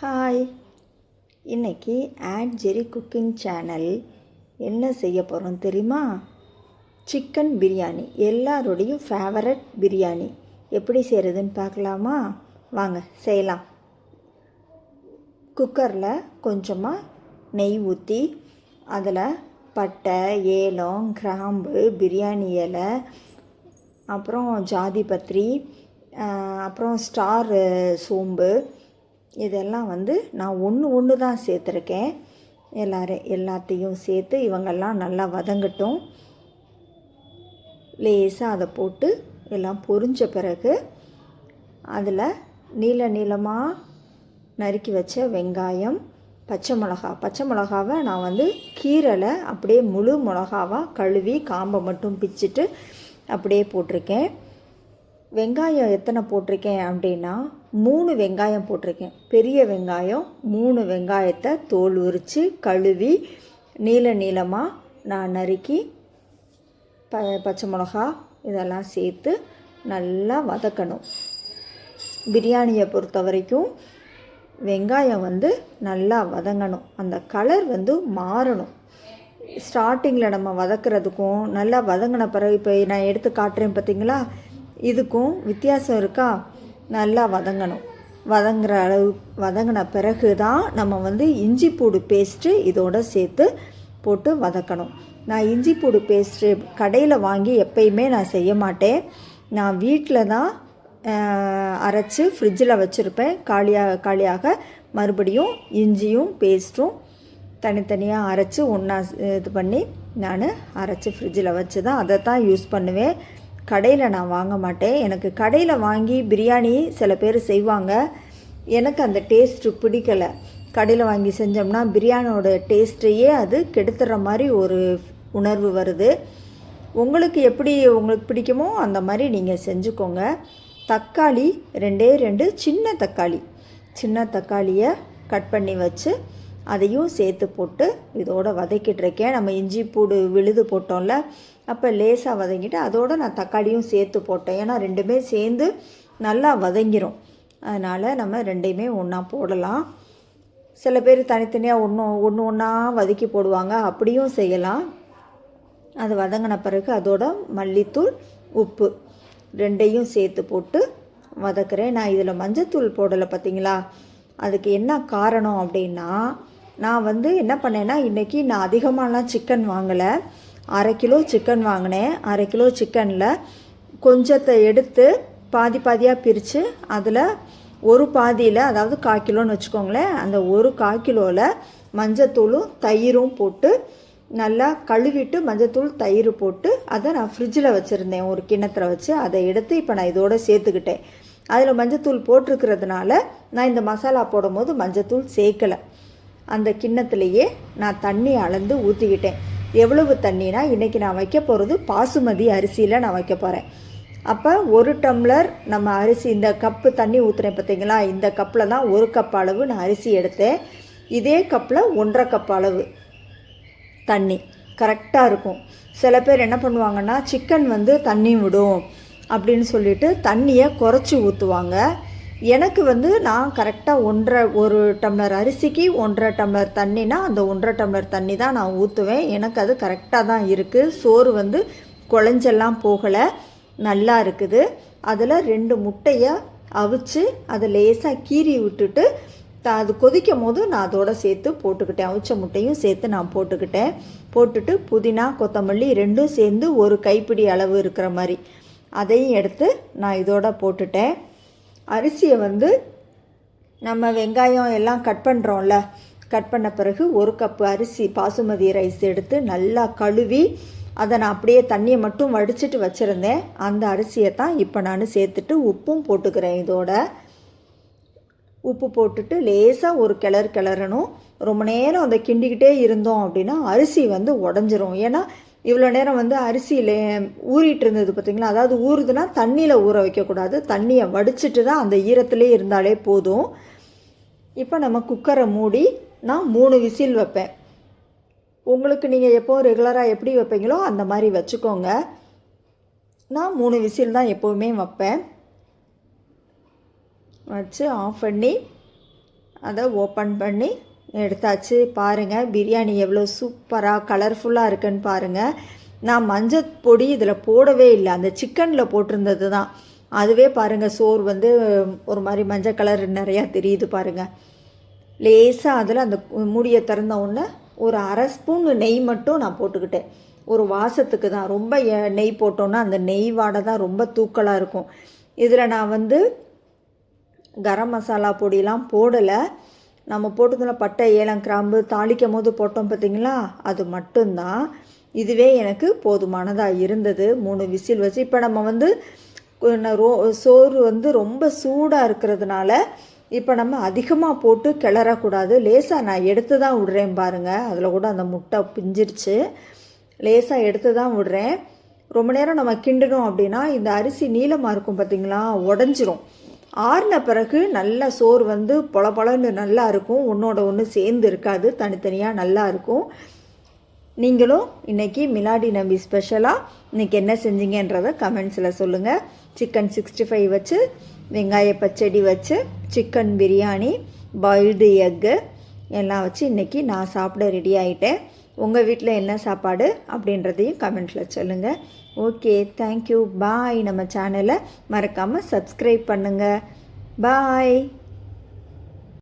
Hi, இன்றைக்கி ஜெரி cooking channel என்ன செய்ய போகிறோம் தெரியுமா? சிக்கன் பிரியாணி, எல்லாரோடையும் ஃபேவரட் பிரியாணி எப்படி செய்கிறதுன்னு பார்க்கலாமா? வாங்க செய்யலாம். குக்கரில் கொஞ்சமாக நெய் ஊற்றி அதில் பட்டை, ஏலம், கிராம்பு, பிரியாணி இலை, அப்புறம் ஜாதிபத்திரி, அப்புறம் ஸ்டார் சோம்பு, இதெல்லாம் நான் ஒன்று தான் சேர்த்துருக்கேன். எல்லாத்தையும் சேர்த்து இவங்கெல்லாம் நல்லா வதங்கட்டும். லேசாக அதை போட்டு எல்லாம் பொரிஞ்ச பிறகு அதில் நீளமாக நறுக்கி வச்ச வெங்காயம், பச்சை மிளகாவை நான் கீரலை அப்படியே முழு மிளகாவாக கழுவி காம்பை மட்டும் பிச்சுட்டு அப்படியே போட்டிருக்கேன். வெங்காயம் எத்தனை போட்டிருக்கேன் அப்படின்னா 3 வெங்காயம் போட்டிருக்கேன். பெரிய வெங்காயம் 3 வெங்காயத்தை தோல் உரித்து கழுவி நீளமாக நான் நறுக்கி பச்சை மிளகா இதெல்லாம் சேர்த்து நல்லா வதக்கணும். பிரியாணியை பொறுத்த வரைக்கும் வெங்காயம் நல்லா வதங்கணும். அந்த கலர் மாறணும். ஸ்டார்டிங்கில் நம்ம வதக்கிறதுக்கும் நல்லா வதங்கின பிறகு இப்போ நான் எடுத்து காட்டுறேன் பார்த்தீங்களா, இதுக்கும் வித்தியாசம் இருக்கா? நல்லா வதங்கணும். வதங்கின பிறகு தான் நம்ம இஞ்சி பூடு பேஸ்ட்டு இதோடு சேர்த்து போட்டு வதக்கணும். நான் இஞ்சி பூடு பேஸ்ட்டு கடையில் வாங்கி எப்பயுமே நான் செய்ய மாட்டேன். நான் வீட்டில் தான் அரைச்சி ஃப்ரிட்ஜில் வச்சுருப்பேன். காலியாக மறுபடியும் இஞ்சியும் பேஸ்ட்டும் தனித்தனியாக அரைச்சி ஒன்றா இது பண்ணி நான் அரைச்சி ஃப்ரிட்ஜில் வச்சு தான் அதை தான் யூஸ் பண்ணுவேன். கடையில் நான் வாங்க மாட்டேன். எனக்கு கடையில் வாங்கி பிரியாணி சில பேர் செய்வாங்க, எனக்கு அந்த டேஸ்ட்டு பிடிக்கலை. கடையில் வாங்கி செஞ்சோம்னா பிரியாணியோட டேஸ்ட்டையே அது கெடுத்துற மாதிரி ஒரு உணர்வு வருது. உங்களுக்கு பிடிக்குமோ அந்த மாதிரி நீங்கள் செஞ்சுக்கோங்க. தக்காளி 2 சின்ன தக்காளியை கட் பண்ணி வச்சு அதையும் சேர்த்து போட்டு இதோடு வதக்கிட்டுருக்கேன். நம்ம இஞ்சி பூடு விழுது போட்டோம்ல, அப்போ லேசாக வதங்கிட்டு அதோடு நான் தக்காளியும் சேர்த்து போட்டேன். ஏன்னா ரெண்டுமே சேர்ந்து நல்லா வதங்கிரும். அதனால் நம்ம ரெண்டையுமே ஒன்றா போடலாம். சில பேர் தனித்தனியாக ஒன்றா வதக்கி போடுவாங்க, அப்படியும் செய்யலாம். அது வதங்கின பிறகு அதோட மல்லித்தூள், உப்பு ரெண்டையும் சேர்த்து போட்டு வதக்குறேன். நான் இதில் மஞ்சத்தூள் போடலை பார்த்தீங்களா? அதுக்கு என்ன காரணம் அப்படின்னா, நான் என்ன பண்ணேன்னா, இன்றைக்கி நான் அதிகமாகலாம் சிக்கன் வாங்கலை. 1/2 கிலோ சிக்கன் வாங்கினேன். 1/2 கிலோ சிக்கனில் கொஞ்சத்தை எடுத்து பாதியாக பிரித்து அதில் ஒரு பாதியில், அதாவது 1/4 கிலோன்னு வச்சுக்கோங்களேன், அந்த 1/4 கிலோவில் மஞ்சத்தூளும் தயிரும் போட்டு நல்லா கழுவிட்டு மஞ்சத்தூள் தயிர் போட்டு அதை நான் ஃப்ரிட்ஜில் வச்சுருந்தேன் ஒரு கிண்ணத்தில் வச்சு. அதை எடுத்து இப்போ நான் இதோடு சேர்த்துக்கிட்டேன். அதில் மஞ்சத்தூள் போட்டிருக்கிறதுனால நான் இந்த மசாலா போடும்போது மஞ்சத்தூள் சேர்க்கலை. அந்த கிண்ணத்துலேயே நான் தண்ணி அளந்து ஊற்றிக்கிட்டேன். எவ்வளவு தண்ணினா, இன்றைக்கி நான் வைக்க போகிறது பாசுமதி அரிசியில் நான் வைக்க போகிறேன். அப்போ 1 டம்ளர் நம்ம அரிசி, இந்த கப்பு தண்ணி ஊற்றுறேன் பார்த்தீங்களா, இந்த கப்பில் தான் 1 கப் அளவு நான் அரிசி எடுத்தேன். இதே கப்பில் 1.5 கப் அளவு தண்ணி கரெக்டாக இருக்கும். சில பேர் என்ன பண்ணுவாங்கன்னா, சிக்கன் தண்ணி விடும் அப்படின்னு சொல்லிட்டு தண்ணியை குறைச்சி ஊற்றுவாங்க. எனக்கு நான் கரெக்டாக 1 டம்ளர் அரிசிக்கு 1.5 டம்ளர் தண்ணினா அந்த 1.5 டம்ளர் தண்ணி தான் நான் ஊற்றுவேன். எனக்கு அது கரெக்டாக தான் இருக்குது. சோறு குழஞ்செல்லாம் போகலை, நல்லா இருக்குது. அதில் 2 முட்டையை அவிச்சு அதை லேசாக கீறி விட்டுட்டு அது கொதிக்கும் போது நான் அதோடு சேர்த்து போட்டுக்கிட்டேன். அவிச்ச முட்டையும் சேர்த்து நான் போட்டுட்டு புதினா, கொத்தமல்லி ரெண்டும் சேர்ந்து 1 கைப்பிடி அளவு இருக்கிற மாதிரி அதையும் எடுத்து நான் இதோட போட்டுட்டேன். அரிசியை நம்ம வெங்காயம் எல்லாம் கட் பண்ணுறோம்ல, கட் பண்ண பிறகு 1 கப்பு அரிசி பாசுமதி ரைஸ் எடுத்து நல்லா கழுவி அதை நான் அப்படியே தண்ணியை மட்டும் வடிச்சிட்டு வச்சுருந்தேன். அந்த அரிசியை தான் இப்போ நான் சேர்த்துட்டு உப்பும் போட்டுக்கிறேன். இதோட உப்பு போட்டுட்டு லேசாக ஒரு கிளறணும். ரொம்ப நேரம் அதை கிண்டிக்கிட்டே இருந்தோம் அப்படின்னா அரிசி உடஞ்சிரும். ஏன்னா இவ்வளோ நேரம் அரிசியில் ஊறிட்டு இருந்தது பார்த்திங்களா, அதாவது ஊறுதுன்னா தண்ணியில் ஊற வைக்கக்கூடாது, தண்ணியை வடிச்சிட்டு தான் அந்த ஈரத்துலேயே இருந்தாலே போதும். இப்போ நம்ம குக்கரை மூடி நான் 3 விசில் வைப்பேன். உங்களுக்கு நீங்கள் எப்போது ரெகுலராக எப்படி வைப்பீங்களோ அந்த மாதிரி வச்சுக்கோங்க. நான் 3 விசில் தான் எப்போவுமே வைப்பேன். வச்சு ஆஃப் பண்ணி அதை ஓப்பன் பண்ணி எடுத்தாச்சு. பாருங்கள் பிரியாணி எவ்வளோ சூப்பராக கலர்ஃபுல்லாக இருக்குன்னு பாருங்கள். நான் மஞ்சள் பொடி இதில் போடவே இல்லை, அந்த சிக்கனில் போட்டிருந்தது தான். அதுவே பாருங்கள் சோறு வந்து ஒரு மாதிரி மஞ்சள் கலர் நிறையா தெரியுது பாருங்கள். லேசாக அதில் அந்த மூடியை திறந்த உடனே ஒரு அரை ஸ்பூன் நெய் மட்டும் நான் போட்டுக்கிட்டேன், ஒரு வாசத்துக்கு தான். ரொம்ப நெய் போட்டோன்னா அந்த நெய் வாடை தான் ரொம்ப தூக்கலாக இருக்கும். இதில் நான் வந்து கரம் மசாலா பொடியெலாம் போடலை. நம்ம போட்டதில் பட்டை ஏலம் கிராம்பு தாளிக்கும் போது போட்டோம் பார்த்திங்களா, அது மட்டும்தான். இதுவே எனக்கு போதுமானதாக இருந்தது. 3 விசில் வச்சு. இப்போ நம்ம வந்து சோறு வந்து ரொம்ப சூடாக இருக்கிறதுனால இப்போ நம்ம அதிகமாக போட்டு கிளறக்கூடாது. லேசாக நான் எடுத்து தான் விடுறேன் பாருங்கள். அதில் கூட அந்த முட்டை பிஞ்சிருச்சு. லேசாக எடுத்து தான் விடுறேன். ரொம்ப நேரம் நம்ம கிண்டணும் அப்படின்னா இந்த அரிசி நீளமாக இருக்கும் பார்த்திங்களா, உடஞ்சிரும். ஆறின பிறகு நல்ல சோறு வந்து பொலன்னு நல்லா இருக்கும், ஒன்றோட ஒன்று சேர்ந்து இருக்காது, தனித்தனியாக நல்லா இருக்கும். நீங்களும் இன்றைக்கி மிலாடி நபி ஸ்பெஷலாக இன்றைக்கி என்ன செஞ்சீங்கன்றதை கமெண்ட்ஸில் சொல்லுங்கள். சிக்கன் 65 வச்சு, வெங்காய பச்சடி வச்சு, சிக்கன் பிரியாணி, பாயில்டு எக்கு எல்லாம் வச்சு இன்றைக்கி நான் சாப்பிட ரெடி ஆகிட்டேன். உங்கள் வீட்டில் என்ன சாப்பாடு அப்படின்றதையும் கமெண்ட்ஸில் சொல்லுங்கள். ஓகே, தேங்க்யூ, பாய். நம்ம சேனலை மறக்காமல் சப்ஸ்கிரைப் பண்ணுங்கள். பாய்.